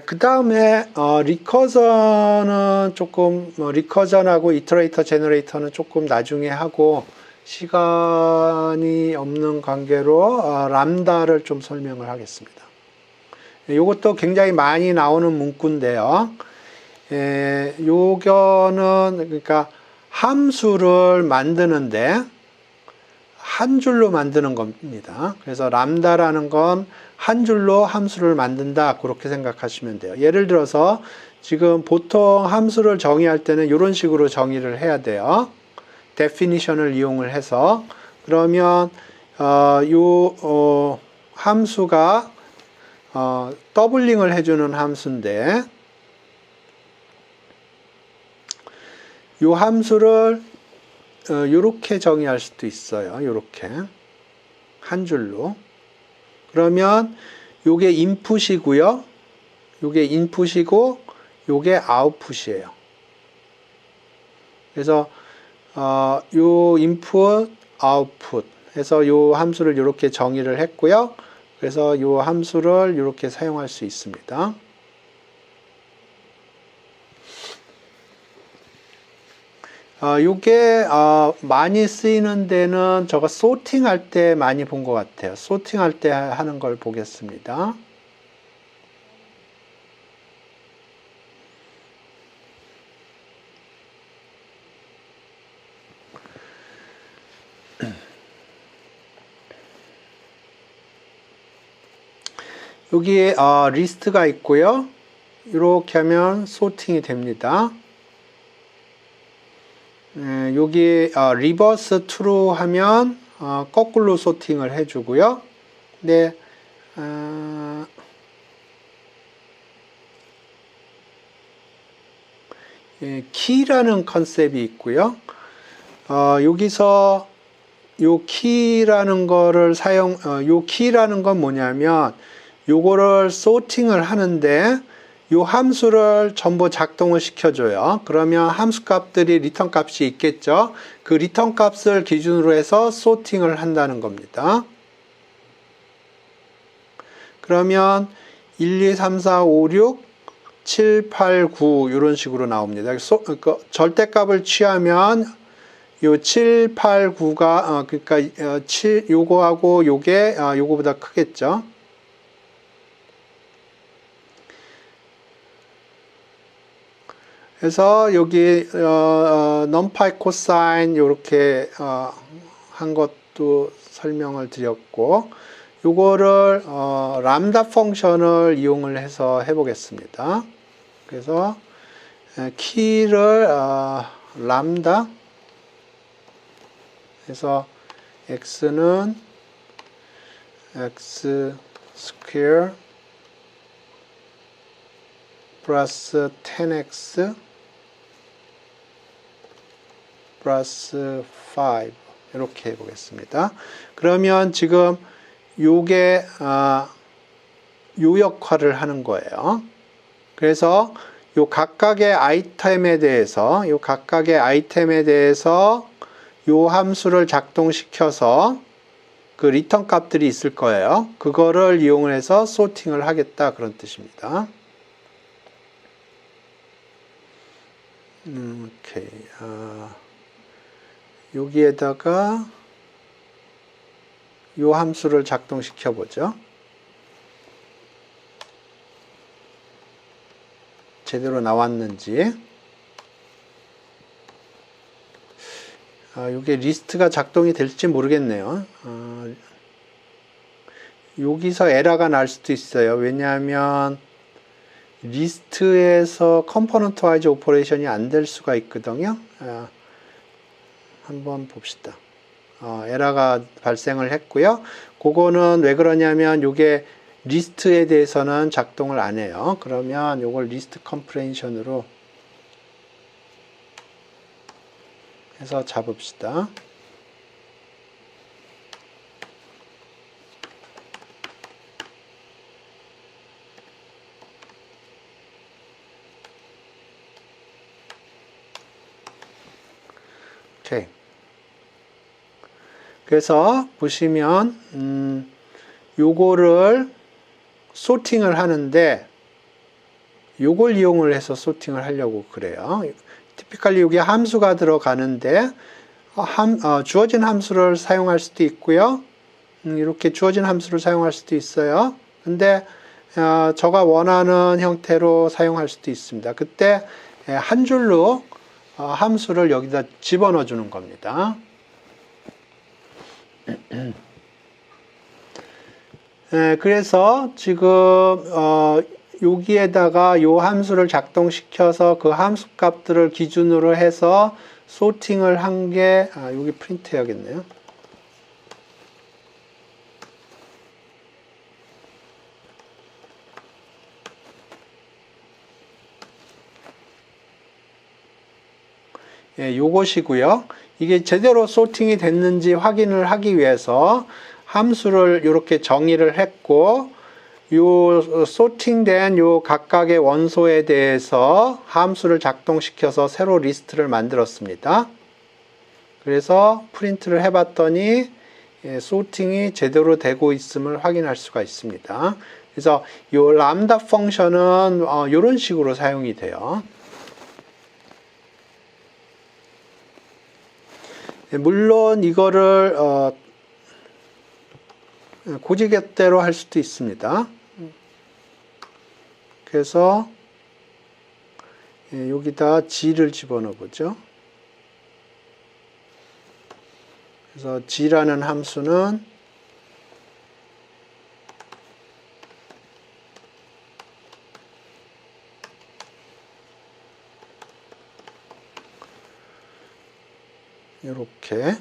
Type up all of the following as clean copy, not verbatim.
그 다음에 리커전은 조금 리커전하고 이터레이터 제너레이터는 조금 나중에 하고 시간이 없는 관계로 람다를 좀 설명을 하겠습니다. 이것도 굉장히 많이 나오는 문구인데요. 요거는 그러니까 함수를 만드는데 한 줄로 만드는 겁니다. 그래서 람다라는 건 한 줄로 함수를 만든다, 그렇게 생각하시면 돼요. 예를 들어서 지금 보통 함수를 정의할 때는 이런 식으로 정의를 해야 돼요. definition을 이용을 해서. 그러면 함수가 더블링을 해주는 함수인데 이 함수를 이렇게 정의할 수도 있어요. 이렇게 한 줄로. 그러면 요게 인풋이고요. 요게 인풋이고 요게 아웃풋이에요. 그래서 요 인풋, 아웃풋 해서 요 함수를 이렇게 정의를 했고요. 그래서 요 함수를 이렇게 사용할 수 있습니다. 요게 많이 쓰이는 데는 저거 소팅 할 때 많이 본 것 같아요. 소팅 할 때 하는 걸 보겠습니다. 여기에 리스트가 있고요. 이렇게 하면 소팅이 됩니다. 여기 리버스 트루 하면 거꾸로 소팅을 해주고요. 네, 키라는 컨셉이 있고요. 여기서 요 키라는 거를 요 키라는 건 뭐냐면 요거를 소팅을 하는데 요 함수를 전부 작동을 시켜줘요. 그러면 함수 값들이 리턴 값이 있겠죠. 그 리턴 값을 기준으로 해서 소팅을 한다는 겁니다. 그러면 1, 2, 3, 4, 5, 6, 7, 8, 9 이런 식으로 나옵니다. 절대값을 취하면 요 7, 8, 9가 그러니까 7 요거하고 요게 요거보다 크겠죠. 그래서 여기 numpy cosine 이렇게 한 것도 설명을 드렸고, 요거를 람다 펑션을 이용을 해서 해보겠습니다. 그래서 키를 람다 해서 x는 x 스퀘어 플러스 10x 플러스 5 이렇게 해보겠습니다. 그러면 지금 요게 요 역할을 하는 거예요. 그래서 요 각각의 아이템에 대해서 요 함수를 작동시켜서 그 리턴 값들이 있을 거예요. 그거를 이용을 해서 소팅을 하겠다, 그런 뜻입니다. 오케이. 여기에다가 요 함수를 작동시켜 보죠. 제대로 나왔는지. 이게 리스트가 작동이 될지 모르겠네요. 여기서 에러가 날 수도 있어요. 왜냐하면 리스트에서 컴포넌트 와이즈 오퍼레이션이 안 될 수가 있거든요. 한번 봅시다. 에러가 발생을 했고요. 그거는 왜 그러냐면 이게 리스트에 대해서는 작동을 안 해요. 그러면 이걸 리스트 컴프레hension으로 해서 잡읍시다. 오케이. 그래서 보시면 요거를 소팅을 하는데 요걸 이용을 해서 소팅을 하려고 그래요. 티피컬리 여기 함수가 들어가는데 주어진 함수를 사용할 수도 있고요. 이렇게 주어진 함수를 사용할 수도 있어요. 근데 제가 원하는 형태로 사용할 수도 있습니다. 그때 한 줄로 함수를 여기다 집어넣어 주는 겁니다. 그래서 지금 여기에다가 요 함수를 작동시켜서 그 함수 값들을 기준으로 해서 소팅을 한 게 여기 프린트 해야겠네요. 요것이고요. 이게 제대로 소팅이 됐는지 확인을 하기 위해서 함수를 이렇게 정의를 했고, 요 소팅된 요 각각의 원소에 대해서 함수를 작동시켜서 새로 리스트를 만들었습니다. 그래서 프린트를 해봤더니 소팅이 제대로 되고 있음을 확인할 수가 있습니다. 그래서 요 람다 펑션은 이런 식으로 사용이 돼요. 물론 이거를 고지계대로 할 수도 있습니다. 그래서 여기다 g를 집어넣어 보죠. 그래서 g라는 함수는 이렇게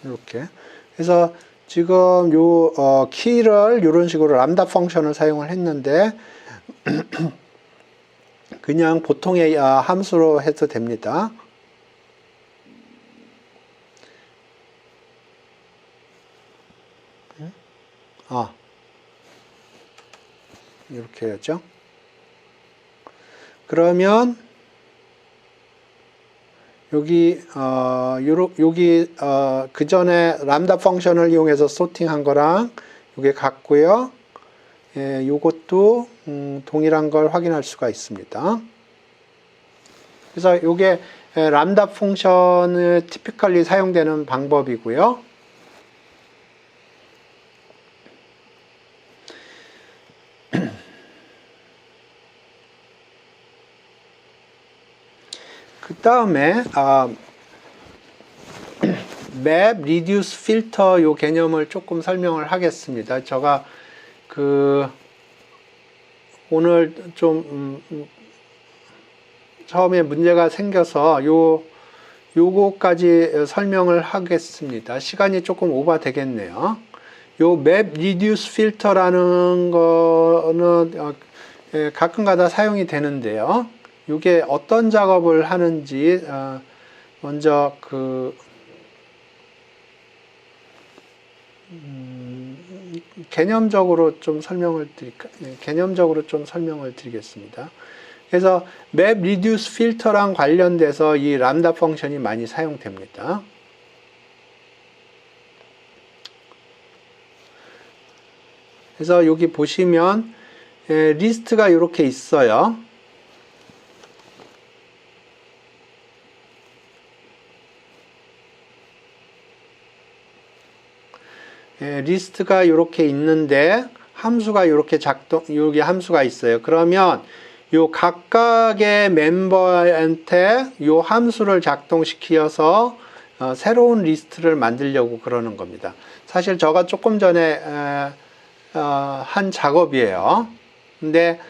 이렇게 그래서 지금 요 키를 이런 식으로 람다 펑션을 사용을 했는데 그냥 보통의 함수로 해도 됩니다. 이렇게 해야죠. 그러면 여기 그 전에 람다 펑션을 이용해서 소팅한 거랑 이게 같고요. 요것도 동일한 걸 확인할 수가 있습니다. 그래서 이게 람다 펑션을 티피컬리 사용되는 방법이고요. 그 다음에 map, reduce, filter 요 개념을 조금 설명을 하겠습니다. 제가 오늘 좀 처음에 문제가 생겨서 요거까지 설명을 하겠습니다. 시간이 조금 오버 되겠네요. 요 map, reduce, filter라는 거는 가끔가다 사용이 되는데요. 이게 어떤 작업을 하는지 먼저 개념적으로 좀 설명을 드리겠습니다. 그래서 map, reduce, filter랑 관련돼서 이 람다 펑션이 많이 사용됩니다. 그래서 여기 보시면 리스트가 이렇게 있어요. 리스트가 이렇게 있는데 함수가 이렇게 여기 함수가 있어요. 그러면 요 각각의 멤버한테 요 함수를 작동시켜서 새로운 리스트를 만들려고 그러는 겁니다. 사실 제가 조금 전에 한 작업이에요. 근데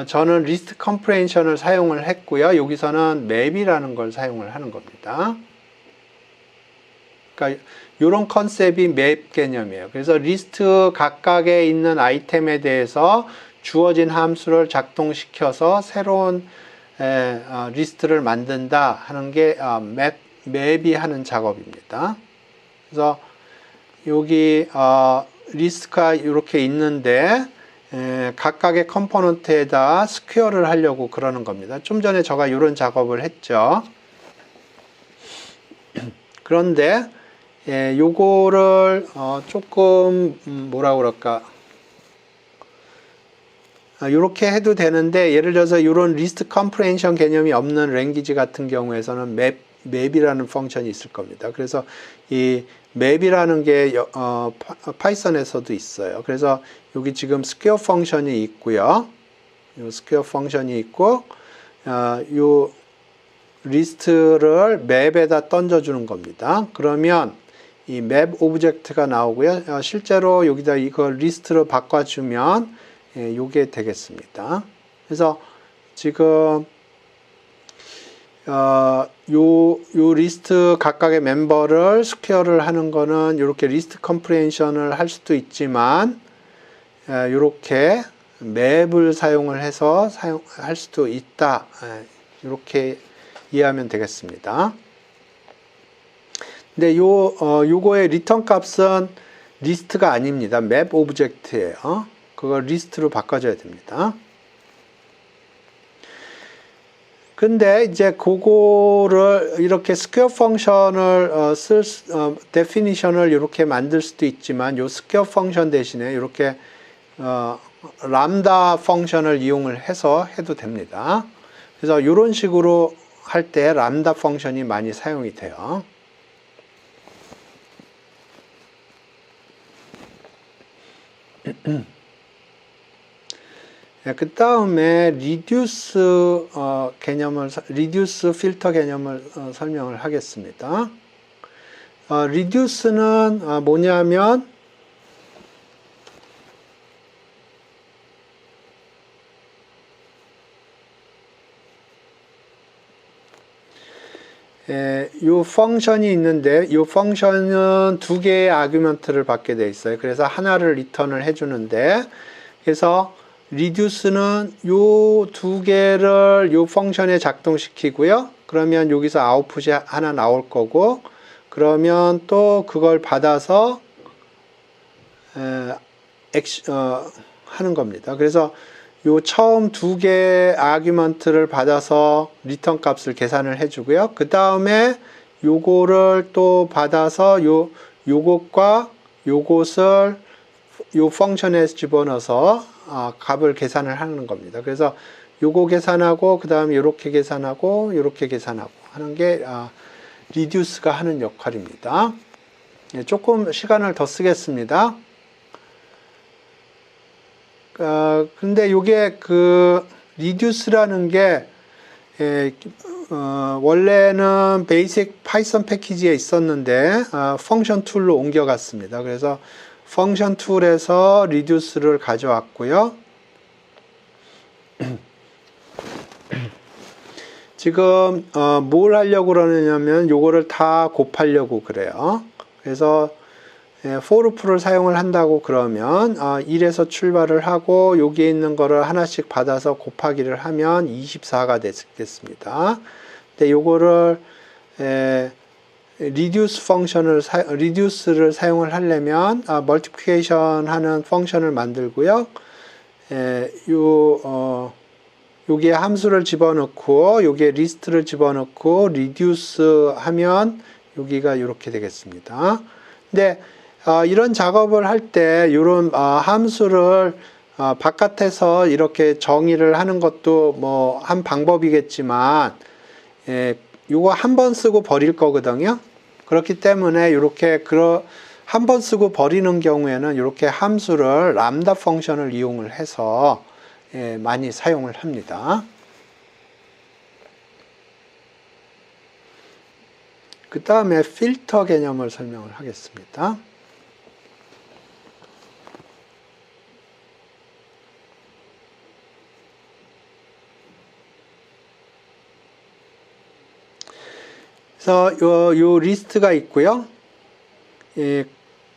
저는 리스트 컴프레hension을 사용을 했고요. 여기서는 맵이라는 걸 사용을 하는 겁니다. 그러니까 이런 컨셉이 맵 개념이에요. 그래서 리스트 각각에 있는 아이템에 대해서 주어진 함수를 작동시켜서 새로운 리스트를 만든다 하는 게 맵이 하는 작업입니다. 그래서 여기 리스트가 이렇게 있는데 각각의 컴포넌트에다 스퀘어를 하려고 그러는 겁니다. 좀 전에 제가 이런 작업을 했죠. 그런데 요거를 조금 뭐라 그럴까, 이렇게 해도 되는데, 예를 들어서 이런 리스트 컴프레hen션 개념이 없는 랭귀지 같은 경우에서는 맵이라는 펑션이 있을 겁니다. 그래서 이 맵이라는 게 파이썬에서도 있어요. 그래서 여기 지금 스퀘어 펑션이 있고요. 요 스퀘어 펑션이 있고, 요 리스트를 맵에다 던져주는 겁니다. 그러면 이 맵 오브젝트가 나오고요. 실제로 여기다 이걸 리스트로 바꿔주면 요게 되겠습니다. 그래서 지금 요 리스트 각각의 멤버를 스퀘어를 하는 거는 이렇게 리스트 컴프레hension을 할 수도 있지만, 이렇게 맵을 사용을 해서 할 수도 있다. 이렇게 이해하면 되겠습니다. 근데 요거의 리턴 값은 리스트가 아닙니다. 맵 오브젝트예요. 그걸 리스트로 바꿔줘야 됩니다. 근데 이제 그거를 이렇게 스퀘어 펑션을 데피니션을 이렇게 만들 수도 있지만, 요 스퀘어 펑션 대신에 이렇게 람다 펑션을 이용을 해서 해도 됩니다. 그래서 이런 식으로 할 때 람다 펑션이 많이 사용이 돼요. 그 다음에 리듀스 필터 개념을 설명을 하겠습니다. 리듀스는 뭐냐면, 요 펑션이 있는데, 요 펑션은 두 개의 아규먼트를 받게 돼 있어요. 그래서 하나를 리턴을 해주는데, 그래서 reduce는 요 두 개를 요 펑션에 작동시키고요. 그러면 여기서 아웃풋이 하나 나올 거고, 그러면 또 그걸 받아서 하는 겁니다. 그래서 요 처음 두 개의 아규먼트를 받아서 리턴 값을 계산을 해주고요. 그 다음에 요거를 또 받아서 요것과 요것을 요 펑션에 집어넣어서 값을 계산을 하는 겁니다. 그래서 요거 계산하고, 그 다음에 요렇게 계산하고, 요렇게 계산하고 하는 게 리듀스가 하는 역할입니다. 조금 시간을 더 쓰겠습니다. 근데 요게 리듀스라는 게 원래는 베이직 파이썬 패키지에 있었는데 펑션 툴로 옮겨갔습니다. 그래서 펑션 툴에서 리듀스를 가져왔고요. 지금 뭘 하려고 그러냐면 요거를 다 곱하려고 그래요. 그래서 forLoop를 사용을 한다고 그러면 1에서 출발을 하고 여기에 있는 거를 하나씩 받아서 곱하기를 하면 24가 되겠습니다. 근데 요거를 reduce를 사용을 하려면 multiplication 하는 펑션을 만들고요. 여기에 함수를 집어넣고 여기에 리스트를 집어넣고 reduce 하면 여기가 이렇게 되겠습니다. 근데 이런 작업을 할 때 이런 함수를 바깥에서 이렇게 정의를 하는 것도 뭐 한 방법이겠지만, 이거 한 번 쓰고 버릴 거거든요. 그렇기 때문에 이렇게 한 번 쓰고 버리는 경우에는 이렇게 함수를 람다 펑션을 이용을 해서 많이 사용을 합니다. 그 다음에 필터 개념을 설명을 하겠습니다. 그래서 요 리스트가 있고요.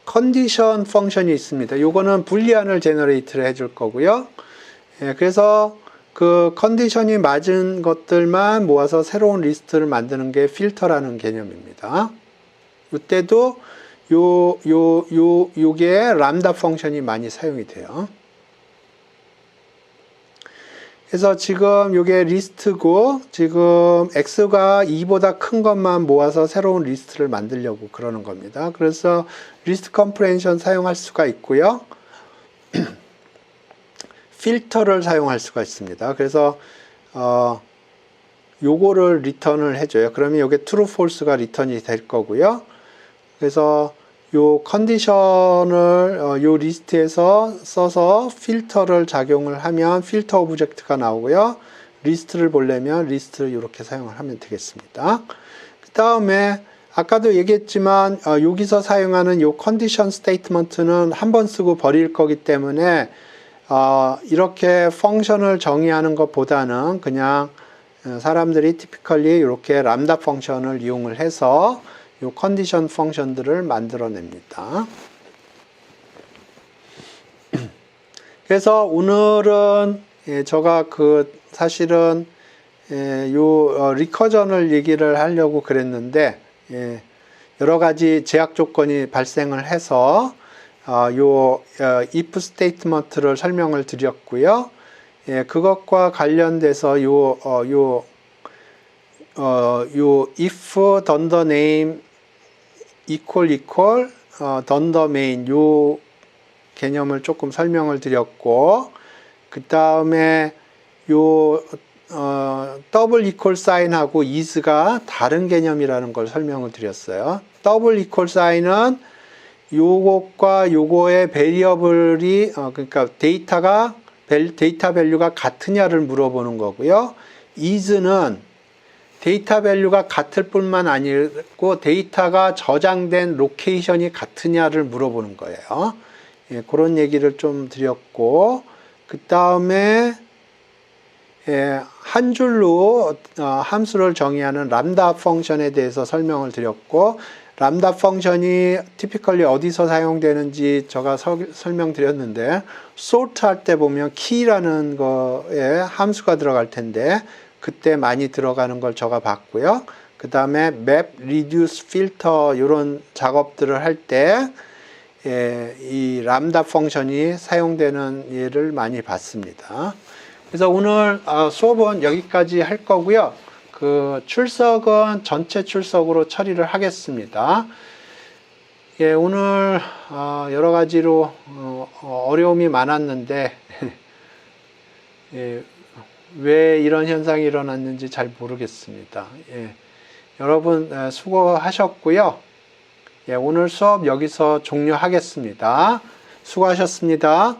컨디션 펑션이 있습니다. 요거는 불리안을 제너레이트를 해줄 거고요. 그래서 그 컨디션이 맞은 것들만 모아서 새로운 리스트를 만드는 게 필터라는 개념입니다. 이때도 요게 람다 펑션이 많이 사용이 돼요. 그래서 지금 이게 리스트고 지금 x가 2보다 큰 것만 모아서 새로운 리스트를 만들려고 그러는 겁니다. 그래서 리스트 컴프레hension 사용할 수가 있고요. 필터를 사용할 수가 있습니다. 그래서 요거를 리턴을 해줘요. 그러면 이게 true, false가 리턴이 될 거고요. 그래서 요 컨디션을 요 리스트에서 써서 필터를 작용을 하면 필터 오브젝트가 나오고요. 리스트를 보려면 리스트를 이렇게 사용을 하면 되겠습니다. 그 다음에 아까도 얘기했지만 여기서 사용하는 요 컨디션 스테이트먼트는 한 번 쓰고 버릴 거기 때문에 이렇게 펑션을 정의하는 것보다는 그냥 사람들이 typically 이렇게 람다 펑션을 이용을 해서 요 컨디션 펑션들을 만들어냅니다. 그래서 오늘은 제가 사실은 요 리커전을 얘기를 하려고 그랬는데 여러 가지 제약 조건이 발생을 해서 요 if 스테이트먼트를 설명을 드렸고요. 그것과 관련돼서 요 if done the name done the main 요 개념을 조금 설명을 드렸고, 그 다음에 요 double equal sign하고 is가 다른 개념이라는 걸 설명을 드렸어요. double equal sign은 요것과 요거의 베리어블이 그러니까 데이터 밸류가 같으냐를 물어보는 거고요. is는 데이터 밸류가 같을 뿐만 아니고 데이터가 저장된 로케이션이 같으냐를 물어보는 거예요. 그런 얘기를 좀 드렸고, 그 다음에 한 줄로 함수를 정의하는 람다 펑션에 대해서 설명을 드렸고, 람다 펑션이 typically 어디서 사용되는지 제가 설명드렸는데, sort 할 때 보면 key라는 거에 함수가 들어갈 텐데 그때 많이 들어가는 걸 제가 봤고요. 그 다음에 map, reduce, filter 이런 작업들을 할 때 이 람다 펑션이 사용되는 예를 많이 봤습니다. 그래서 오늘 수업은 여기까지 할 거고요. 출석은 전체 출석으로 처리를 하겠습니다. 오늘 여러 가지로 어려움이 많았는데 왜 이런 현상이 일어났는지 잘 모르겠습니다. 여러분 수고하셨고요. 오늘 수업 여기서 종료하겠습니다. 수고하셨습니다.